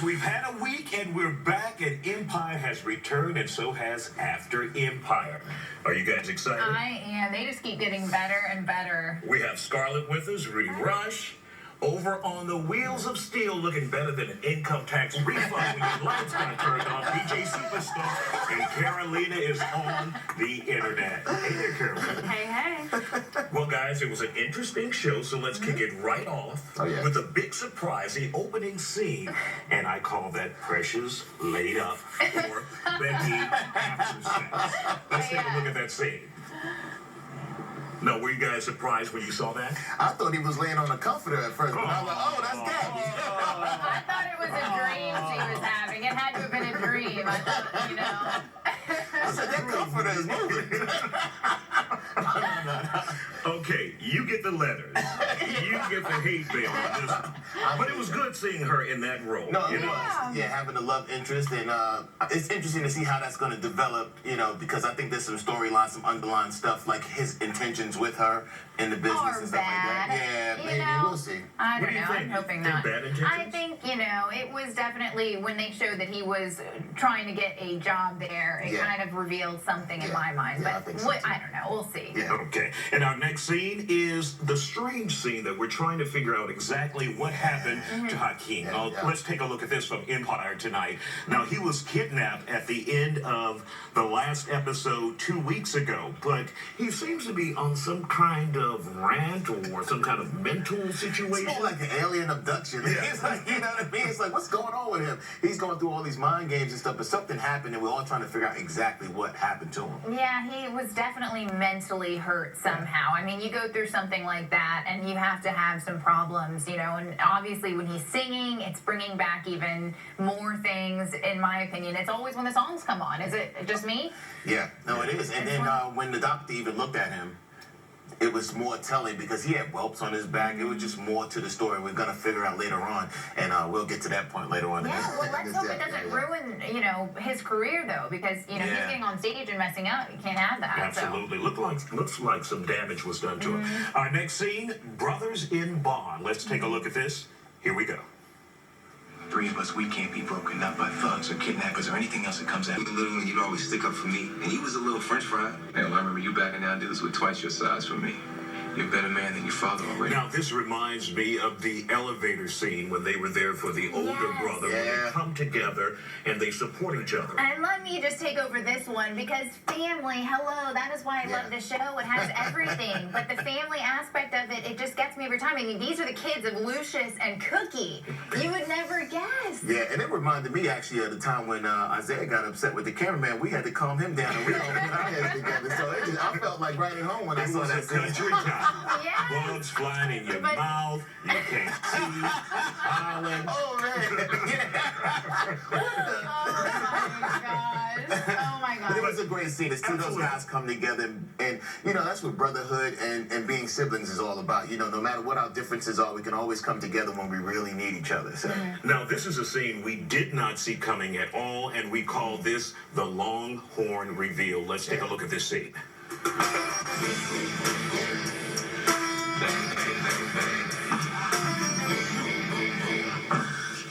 guys, we've had a week and we're back, and Empire has returned, and so has After Empire. Are you guys excited? I am. They just keep getting better and better. We have Scarlett with us, Rudy Rush. Over on the Wheels of Steel, looking better than an income tax refund when your lights got turned off, DJ Superstar, and Carolina is on the internet. Hey there, Carolina. Hey, hey. Well, guys, it was an interesting show, so let's kick it right off with a big surprise, the opening scene. And I call that Precious Laid Up or Becky After Sex. Let's take a look at that scene. No, were you guys surprised when you saw that? I thought he was laying on a comforter at first, but I was like, oh, that's Gabby. I thought it was a dream she was having. It had to have been a dream. I thought, you know. I said, that comforter is moving. Okay, you get the letters. You get the hate mail. But it was good seeing her in that role. No, it was. Yeah, having a love interest. And it's interesting to see how that's going to develop, you know, because I think there's some storylines, some underlying stuff, like his intentions with her in the business and stuff like that. Yeah, maybe. We'll see. I don't know. I'm hoping not. Bad intentions? I think, you know, it was definitely when they showed that he was trying to get a job there, it kind of revealed something in my mind. Yeah, but I think so too. I don't know. We'll see. Yeah. Okay, and our next scene is the strange scene that we're trying to figure out exactly what happened to Hakeem. Now, let's take a look at this from Empire tonight. Now, he was kidnapped at the end of the last episode 2 weeks ago, but he seems to be on some kind of rant or some kind of mental situation. It's more like an alien abduction. It's like, you know what I mean? It's like, what's going on with him? He's going through all these mind games and stuff, but something happened, and we're all trying to figure out exactly what happened to him. Yeah, he was definitely mentally hurt somehow. I mean, you go through something like that, and you have to have some problems, you know, and obviously when he's singing, it's bringing back even more things, in my opinion. It's always when the songs come on. Is it just me? Yeah, no, it is. And then when the doctor even looked at him, it was more telling because he had whelps on his back. It was just more to the story. We're going to figure out later on, and we'll get to that point later on. Yeah, well, let's hope it doesn't ruin, you know, his career, though, because, you know, he's getting on stage and messing up. You can't have that. Absolutely. Looks like some damage was done to him. Our next scene, Brothers in Bond. Let's take a look at this. Here we go. Three of us, we can't be broken up by thugs or kidnappers or anything else that comes after. Literally, you'd always stick up for me, and you was a little French fry. Hell, I remember you backing down dudes with twice your size from me. You're a better man than your father already. Now, this reminds me of the elevator scene when they were there for the older brother. When they come together and they support each other. And let me just take over this one because family, hello, that is why I love this show. It has everything. But the family aspect of it, it just gets me every time. I mean, these are the kids of Lucius and Cookie. You would never guess. Yeah, and it reminded me actually of the time when Isaiah got upset with the cameraman. We had to calm him down and we all put our heads together. So I felt like right at home when I saw that scene. Yeah. Bugs flying in your mouth. You can't see. Howling. Oh, man. Oh, my gosh. It was a great scene to see those guys come together. And, you know, that's what brotherhood and being siblings is all about. You know, no matter what our differences are, we can always come together when we really need each other. So. Now, this is a scene we did not see coming at all, and we call this the Longhorn Reveal. Let's take a look at this scene.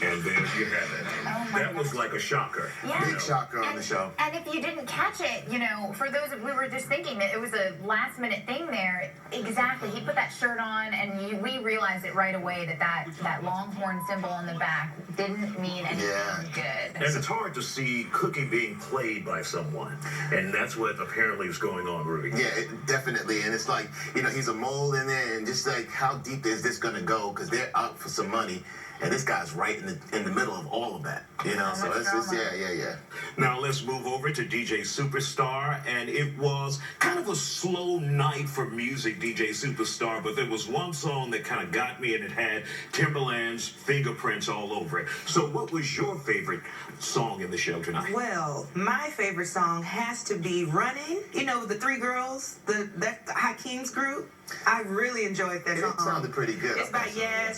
And there you have it. That was like a shocker. Yeah. Big shocker on the show. And if you didn't catch it, you know, for those we were just thinking that it was a last minute thing there. Exactly. He put that shirt on and we realized it right away that Longhorn symbol on the back didn't mean anything good. And it's hard to see Cookie being played by someone. And that's what apparently is going on, Rudy. Yeah, definitely. And it's like, you know, he's a mole in there, and just like, how deep is this going to go? Because they're out for some money. And this guy's right in the middle of all of that, you know. So it's yeah. Now let's move over to DJ Superstar, and it was kind of a slow night for music, DJ Superstar. But there was one song that kind of got me, and it had Timberland's fingerprints all over it. So, what was your favorite song in the show tonight? Well, my favorite song has to be "Running." You know, the three girls, that Hakeem's group. I really enjoyed that song. It sounded pretty good. It's by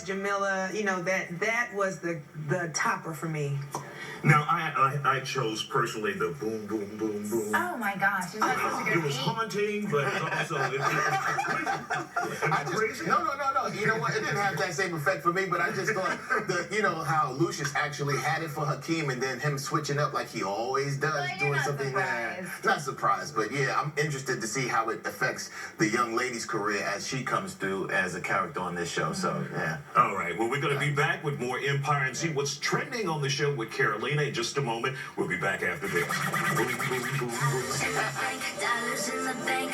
Jamila. You know, that was the topper for me. Now, I chose personally the boom, boom, boom, boom. Oh my gosh, isn't that such a good It was beat? haunting, but also it was crazy. No. You know what? It didn't have that same effect for me, but I just thought how Lucius actually had it for Hakeem, and then him switching up like he always does, Well, you're doing not something surprised. not surprised, but yeah, I'm interested to see how it affects the young lady's career as she comes through as a character on this show. So yeah. All right, well, we're going to be back with more Empire and see what's trending on the show with Carolina in just a moment. We'll be back after this. Boom, boom, boom, boom. Dollars in the bank.